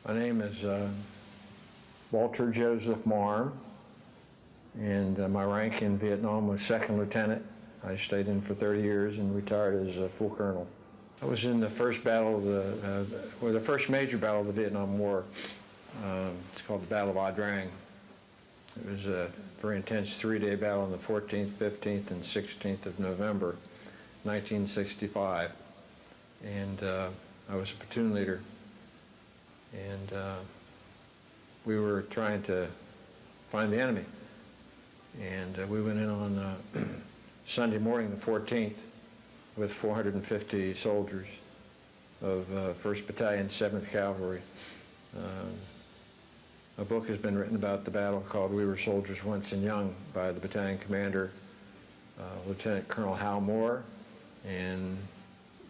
My name is Walter Joseph Marm, and my rank in Vietnam was second lieutenant. I stayed in for 30 years and retired as a full colonel. I was in the first battle of the first major battle of the Vietnam War. It's called the Battle of Ia Drang. It was a very intense three-day battle on the 14th, 15th, and 16th of November, 1965. And I was a platoon leader. And we were trying to find the enemy. And we went in on Sunday morning, the 14th, with 450 soldiers of 1st Battalion, 7th Cavalry. A book has been written about the battle called We Were Soldiers Once and Young by the battalion commander, Lieutenant Colonel Hal Moore, and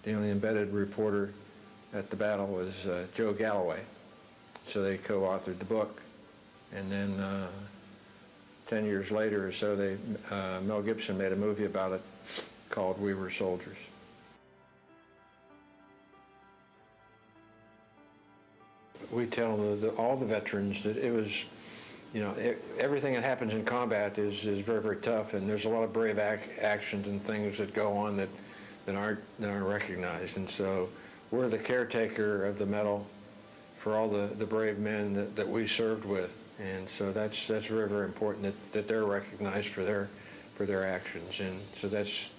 the only embedded reporter at the battle was Joe Galloway. So they co-authored the book. And then 10 years later or so, Mel Gibson made a movie about it called We Were Soldiers. We tell all the veterans that it was, everything that happens in combat is very, very tough, and there's a lot of brave actions and things that go on that aren't recognized. And so we're the caretaker of the medal for all the brave men that we served with. And so that's very, very important that they're recognized for their actions. And so that's,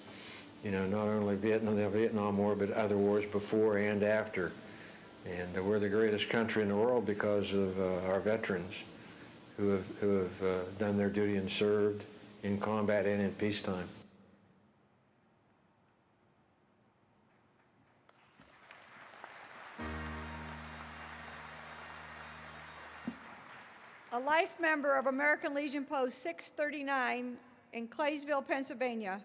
not only the Vietnam War, but other wars before and after. And we're the greatest country in the world because of our veterans who have done their duty and served in combat and in peacetime. A life member of American Legion Post 639 in Claysville, Pennsylvania,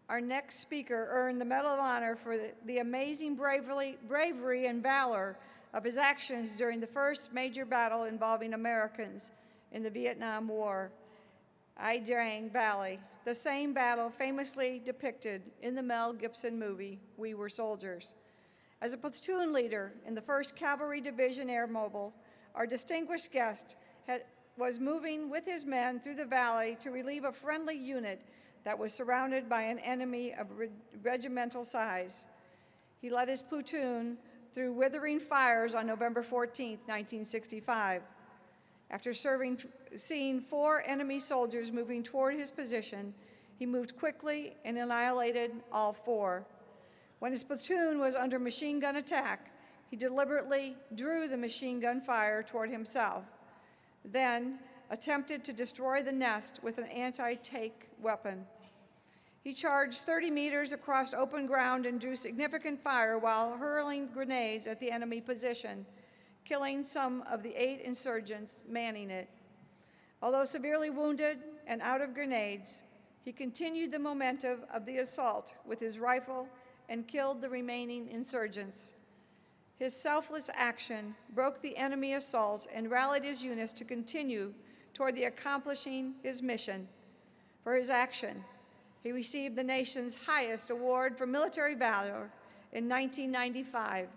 our next speaker earned the Medal of Honor for the amazing bravery and valor of his actions during the first major battle involving Americans in the Vietnam War, Ia Drang Valley, the same battle famously depicted in the Mel Gibson movie, We Were Soldiers. As a platoon leader in the 1st Cavalry Division Air Mobile, our distinguished guest was moving with his men through the valley to relieve a friendly unit that was surrounded by an enemy of regimental size. He led his platoon through withering fires on November 14, 1965. After seeing 4 enemy soldiers moving toward his position, he moved quickly and annihilated all 4. When his platoon was under machine gun attack, he deliberately drew the machine gun fire toward himself, then attempted to destroy the nest with an anti-tank weapon. He charged 30 meters across open ground and drew significant fire while hurling grenades at the enemy position, killing some of the 8 insurgents manning it. Although severely wounded and out of grenades, he continued the momentum of the assault with his rifle and killed the remaining insurgents. His selfless action broke the enemy assault and rallied his units to continue toward accomplishing his mission. For his action, he received the nation's highest award for military valor in 1995.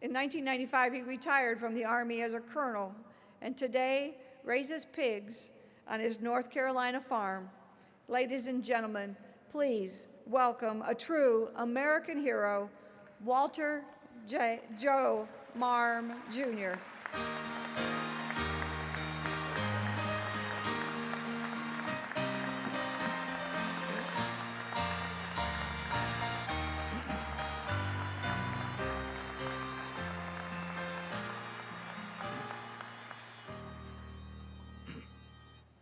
In 1995, he retired from the Army as a colonel and today raises pigs on his North Carolina farm. Ladies and gentlemen, please welcome a true American hero, Walter Joe Marm Jr.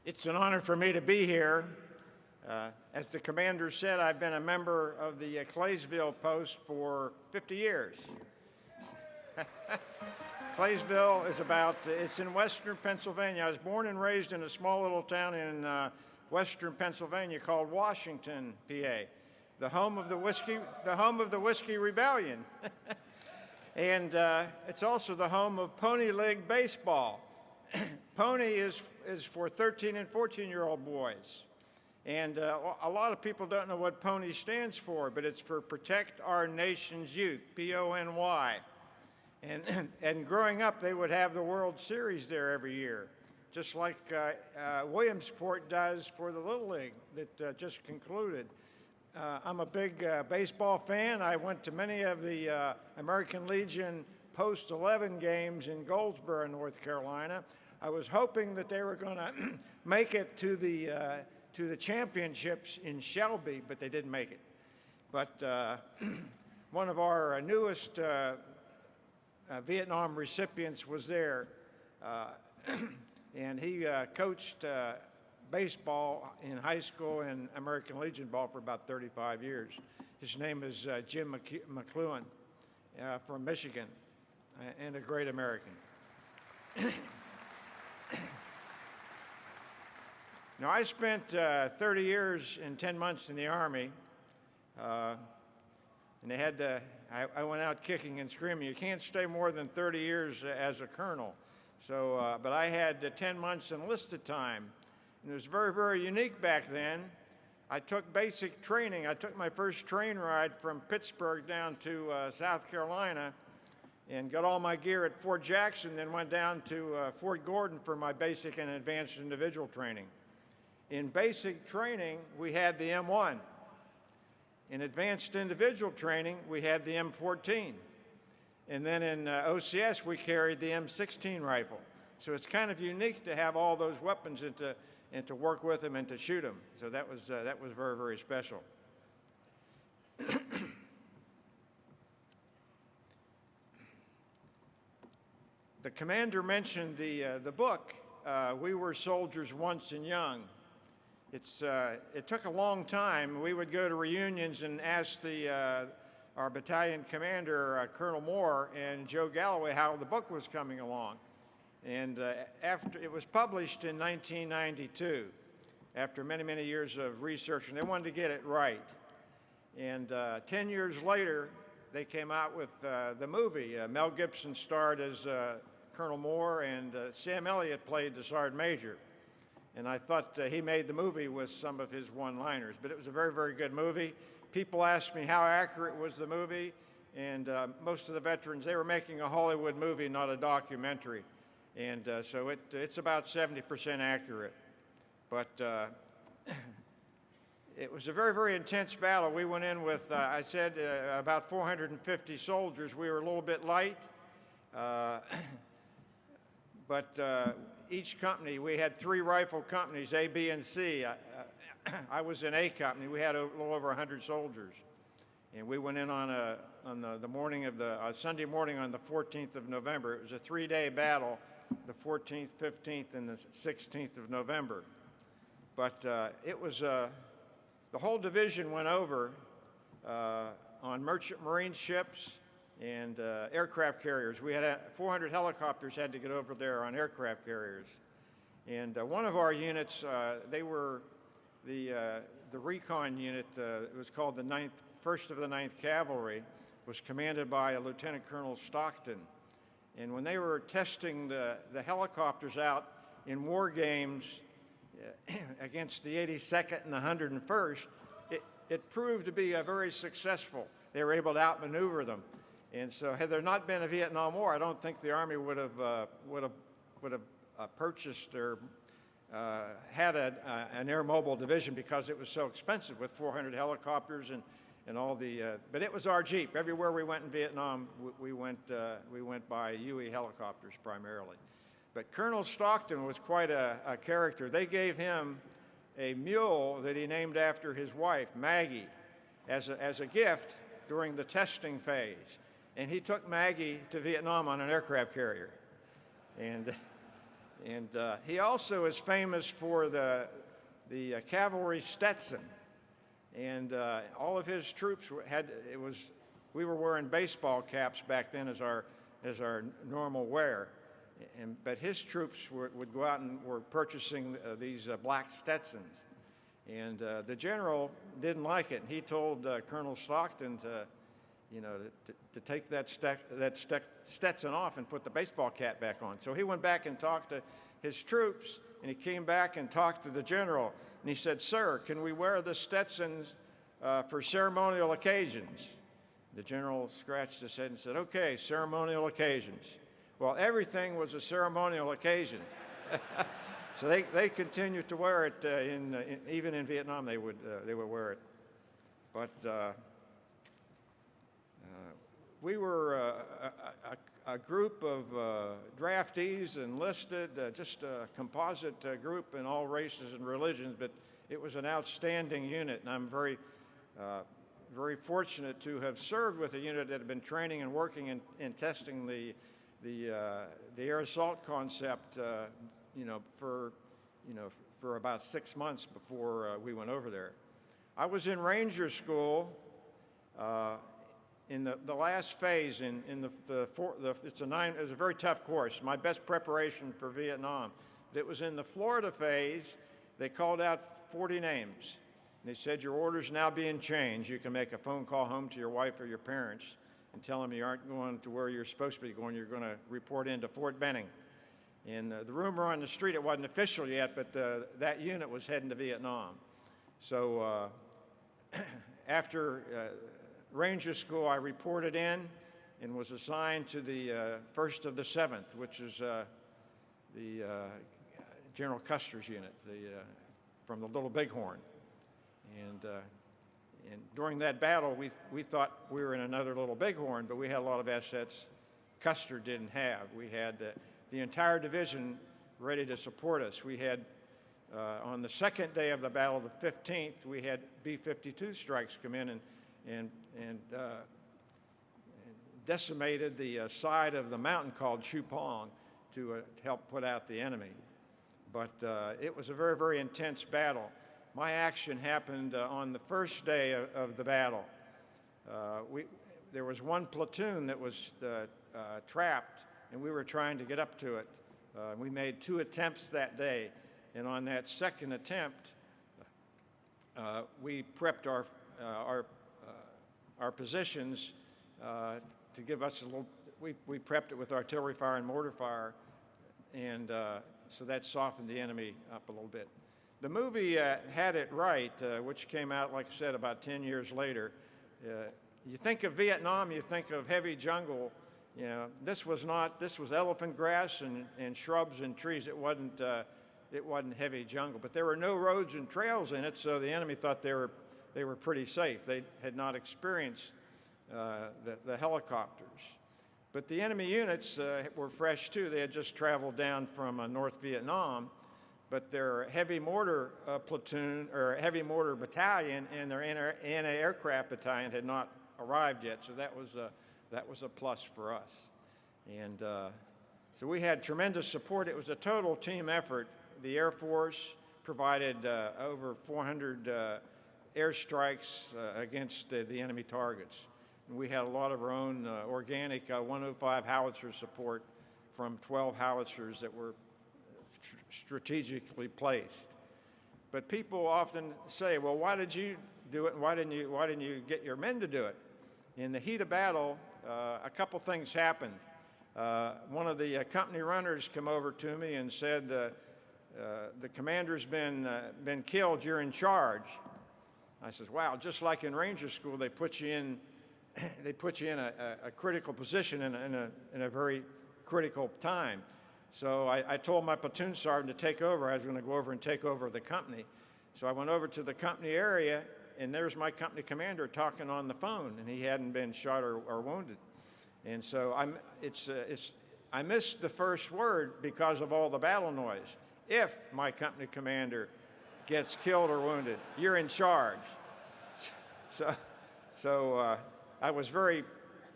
It's an honor for me to be here. As the commander said, I've been a member of the Claysville Post for 50 years. Claysville is it's in western Pennsylvania. I was born and raised in a small little town in western Pennsylvania called Washington, PA, the home of the Whiskey Rebellion. And it's also the home of Pony League Baseball. Pony is for 13 and 14-year-old boys. And a lot of people don't know what PONY stands for, but it's for Protect Our Nation's Youth, P-O-N-Y. And growing up, they would have the World Series there every year, just like Williamsport does for the Little League that just concluded. I'm a big baseball fan. I went to many of the American Legion post-11 games in Goldsboro, North Carolina. I was hoping that they were going to make it to the championships in Shelby, but they didn't make it. But one of our newest Vietnam recipients was there, and he coached baseball in high school and American Legion ball for about 35 years. His name is Jim McLuhan from Michigan, and a great American. Now, I spent 30 years and 10 months in the Army, and they had to, I went out kicking and screaming. You can't stay more than 30 years as a colonel. So, but I had 10 months enlisted time, and it was very, very unique back then. I took basic training. I took my first train ride from Pittsburgh down to South Carolina and got all my gear at Fort Jackson, then went down to Fort Gordon for my basic and advanced individual training. In basic training, we had the M1. In advanced individual training, we had the M14. And then in OCS, we carried the M16 rifle. So it's kind of unique to have all those weapons and to work with them and to shoot them. So that was very, very special. The commander mentioned the book, We Were Soldiers Once and Young. It took a long time. We would go to reunions and ask our battalion commander, Colonel Moore, and Joe Galloway how the book was coming along. And after it was published in 1992, after many, many years of research, and they wanted to get it right. And 10 years later, they came out with the movie. Mel Gibson starred as Colonel Moore, and Sam Elliott played the Sergeant Major. And I thought he made the movie with some of his one-liners, but it was a very, very good movie. People asked me how accurate was the movie, and most of the veterans, they were making a Hollywood movie, not a documentary. And so it's about 70% accurate. But it was a very, very intense battle. We went in with, I said, about 450 soldiers. We were a little bit light, but each company, we had 3 rifle companies, A, B, and C. I was in A company. We had a little over 100 soldiers. And we went in on the morning of Sunday morning on the 14th of November. It was a 3-day battle, the 14th, 15th, and the 16th of November. But it was, the whole division went over on merchant marine ships and aircraft carriers. We had 400 helicopters had to get over there on aircraft carriers. And one of our units, they were the recon unit, it was called the 1st of the 9th Cavalry, was commanded by a Lieutenant Colonel Stockton. And when they were testing the helicopters out in war games against the 82nd and the 101st, it proved to be very successful. They were able to outmaneuver them. And so had there not been a Vietnam War, I don't think the Army would have purchased or had an air mobile division, because it was so expensive with 400 helicopters and all the, but it was our Jeep. Everywhere we went in Vietnam, we went by UE helicopters primarily. But Colonel Stockton was quite a character. They gave him a mule that he named after his wife, Maggie, as a gift during the testing phase. And he took Maggie to Vietnam on an aircraft carrier. And he also is famous for the cavalry Stetson. And all of his troops we were wearing baseball caps back then as our normal wear. But his troops would go out and were purchasing these black Stetsons. And the general didn't like it. And he told Colonel Stockton to take that Stetson off and put the baseball cap back on. So he went back and talked to his troops, and he came back and talked to the general. And he said, "Sir, can we wear the Stetsons for ceremonial occasions?" The general scratched his head and said, "Okay, ceremonial occasions." Well, everything was a ceremonial occasion. So they continued to wear it, even in Vietnam they would wear it. But we were a group of draftees enlisted, just a composite group in all races and religions, but it was an outstanding unit, and I'm very fortunate to have served with a unit that had been training and working and testing the air assault concept, for about 6 months before we went over there. I was in Ranger School in the last phase. It was a very tough course. My best preparation for Vietnam. It was in the Florida phase. They called out 40 names. They said, "Your order's now being changed. You can make a phone call home to your wife or your parents and tell them you aren't going to where you're supposed to be going. You're going to report into Fort Benning." And the rumor on the street, it wasn't official yet, but that unit was heading to Vietnam. So after Ranger School, I reported in and was assigned to the 1st of the 7th, which is the General Custer's unit, from the Little Bighorn. And during that battle, we thought we were in another Little Bighorn, but we had a lot of assets Custer didn't have. We had the entire division ready to support us. We had, on the second day of the battle, the 15th, we had B-52 strikes come in and decimated the side of the mountain called Chupong to help put out the enemy. But it was a very, very intense battle. My action happened on the first day of the battle. There was one platoon that was trapped, and we were trying to get up to it. We made 2 attempts that day, and on that second attempt, we prepped our positions to give us a little. We prepped it with artillery fire and mortar fire, and so that softened the enemy up a little bit. The movie Had It Right, which came out, like I said, about 10 years later. You think of Vietnam, you think of heavy jungle. You know, this was elephant grass and shrubs and trees. It wasn't heavy jungle, but there were no roads and trails in it, so the enemy thought they were pretty safe. They had not experienced the helicopters. But the enemy units were fresh too. They had just traveled down from North Vietnam, but their heavy mortar platoon or heavy mortar battalion and their anti-aircraft battalion had not arrived yet. So that was a plus for us. And so we had tremendous support. It was a total team effort. The Air Force provided over 400 airstrikes against the enemy targets. And we had a lot of our own organic 105 howitzer support from 12 howitzers that were strategically placed. But people often say, well, why did you do it, and why didn't you get your men to do it? In the heat of battle, a couple things happened. One of the company runners came over to me and said, the commander's been killed, you're in charge. I says, wow, just like in Ranger School, they put you in a critical position in a very critical time. So I told my platoon sergeant to take over. I was going to go over and take over the company. So I went over to the company area, and there's my company commander talking on the phone, and he hadn't been shot or wounded. And so I missed the first word because of all the battle noise. If my company commander gets killed or wounded, you're in charge. So I was very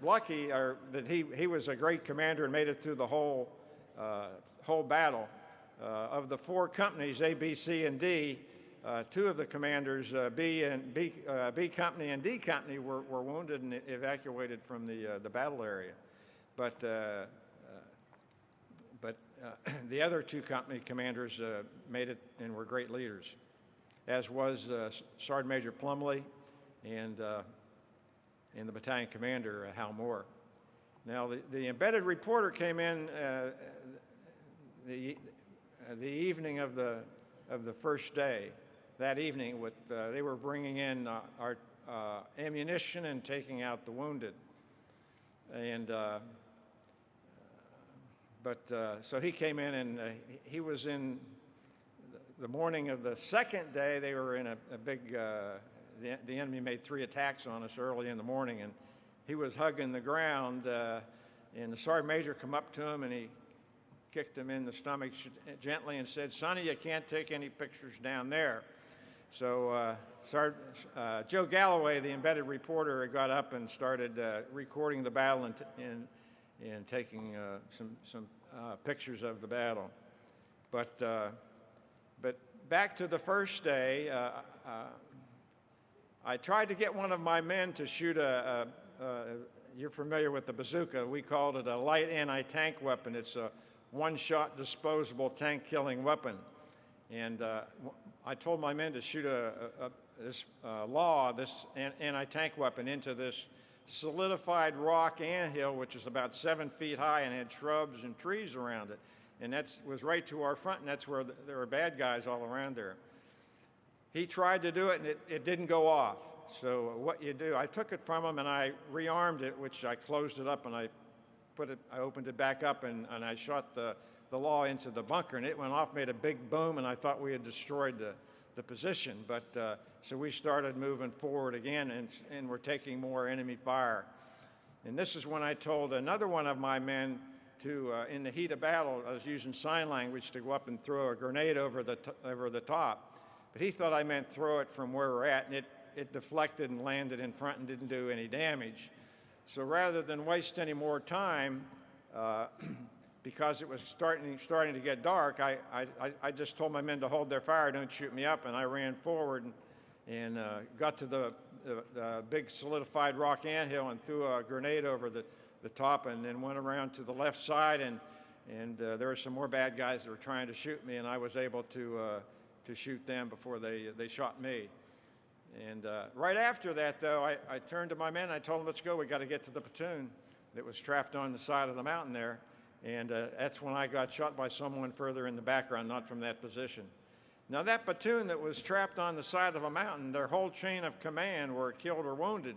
lucky that he was a great commander and made it through the whole battle. Of the 4 companies, A, B, C, and D, 2 of the commanders, B Company and D Company, were wounded and evacuated from the battle area. But the other 2 company commanders made it and were great leaders, as was Sergeant Major Plumley and the battalion commander, Hal Moore. Now, the embedded reporter came in the evening of the first day, that evening. They were bringing in our ammunition and taking out the wounded. And so he came in, and he was in the morning of the second day. They were in a big, the enemy made 3 attacks on us early in the morning, and he was hugging the ground, and the sergeant major come up to him, and he kicked him in the stomach gently and said, "Sonny, you can't take any pictures down there." So Joe Galloway, the embedded reporter, got up and started recording the battle and taking some pictures of the battle. But back to the first day, I tried to get one of my men to shoot you're familiar with the bazooka. We called it a light anti-tank weapon. It's a one-shot disposable tank-killing weapon. And I told my men to shoot this anti-tank weapon into this solidified rock anthill, which is about 7 feet high and had shrubs and trees around it. And that was right to our front, and that's where there were bad guys all around there. He tried to do it, and it didn't go off. So what you do, I took it from him, and I rearmed it, which I closed it up, and I opened it back up, and I shot the law into the bunker, and it went off, made a big boom, and I thought we had destroyed the position. But so we started moving forward again, and we're taking more enemy fire. And this is when I told another one of my men to, in the heat of battle, I was using sign language to go up and throw a grenade over the top. But he thought I meant throw it from where we're at, and it deflected and landed in front and didn't do any damage. So rather than waste any more time, because it was starting to get dark, I just told my men to hold their fire, don't shoot me up, and I ran forward and got to the big solidified rock anthill and threw a grenade over the top, and then went around to the left side, and there were some more bad guys that were trying to shoot me, and I was able to shoot them before they shot me. And right after that, though, I turned to my men, and I told them, let's go, we got to get to the platoon that was trapped on the side of the mountain there. And that's when I got shot by someone further in the background, not from that position. Now, that platoon that was trapped on the side of a mountain, their whole chain of command were killed or wounded.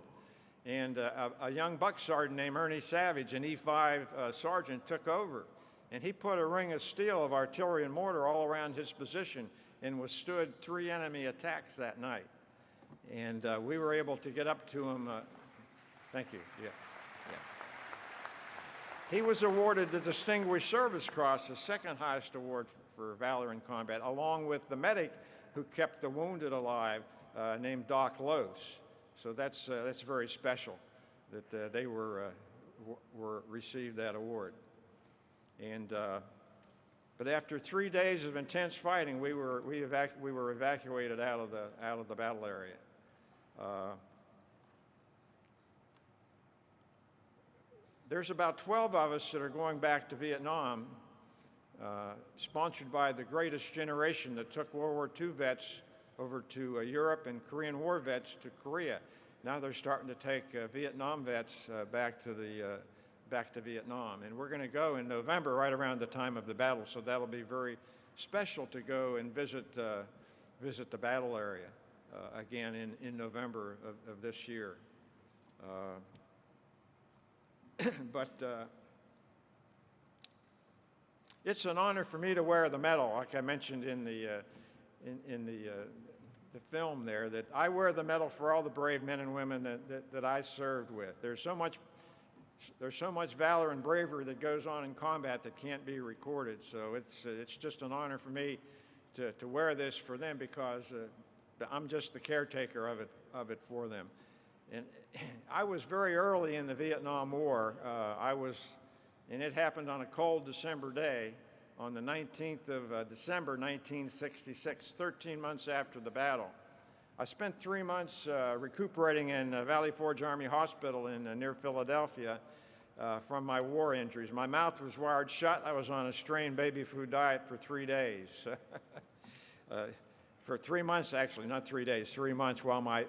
And a young buck sergeant named Ernie Savage, an E5 sergeant, took over. And he put a ring of steel of artillery and mortar all around his position and withstood 3 enemy attacks that night. And we were able to get up to him. Thank you. Yeah. He was awarded the Distinguished Service Cross, the second highest award for valor in combat, along with the medic who kept the wounded alive, named Doc Lose. So that's very special that they received that award. And but after 3 days of intense fighting, we were evacuated out of the battle area. There's about 12 of us that are going back to Vietnam, sponsored by the Greatest Generation that took World War II vets over to Europe and Korean War vets to Korea. Now they're starting to take Vietnam vets back to Vietnam. And we're going to go in November, right around the time of the battle, so that'll be very special to go and visit the battle area again in November of this year. But it's an honor for me to wear the medal, like I mentioned in the film there, that I wear the medal for all the brave men and women that I served with. There's so much valor and bravery that goes on in combat that can't be recorded. So it's just an honor for me to wear this for them, because I'm just the caretaker of it for them. And I was very early in the Vietnam War. And it happened on a cold December day, on the 19th of December, 1966, 13 months after the battle. I spent 3 months recuperating in Valley Forge Army Hospital near Philadelphia from my war injuries. My mouth was wired shut. I was on a strained baby food diet for 3 days. For 3 months, actually, not 3 days, 3 months, while my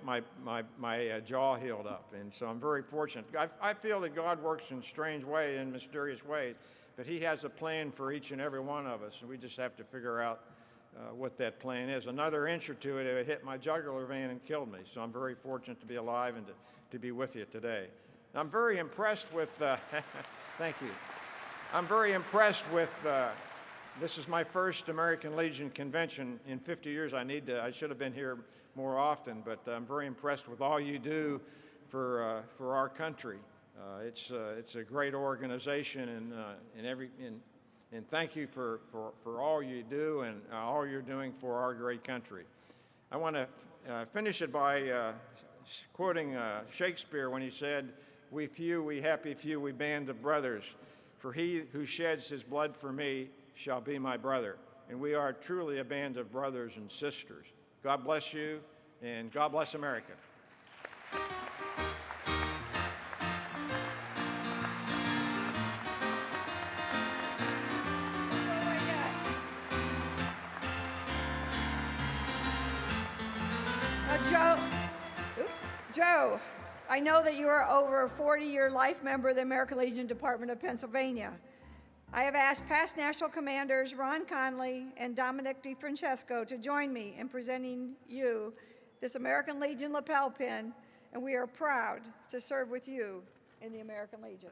jaw healed up. And so I'm very fortunate. I feel that God works in strange ways, in mysterious ways, but he has a plan for each and every one of us, and we just have to figure out what that plane is. Another inch or two, it would hit my jugular vein and killed me. So I'm very fortunate to be alive and to be with you today. I'm very impressed with, thank you. I'm very impressed with, this is my first American Legion convention in 50 years. I should have been here more often, but I'm very impressed with all you do for our country. It's a great organization, and thank you for all you do and all you're doing for our great country. I want to finish it by quoting Shakespeare when he said, "We few, we happy few, we band of brothers, for he who sheds his blood for me shall be my brother." And we are truly a band of brothers and sisters. God bless you, and God bless America. Joe, I know that you are over a 40-year life member of the American Legion Department of Pennsylvania. I have asked past national commanders Ron Conley and Dominic DeFrancesco to join me in presenting you this American Legion lapel pin, and we are proud to serve with you in the American Legion.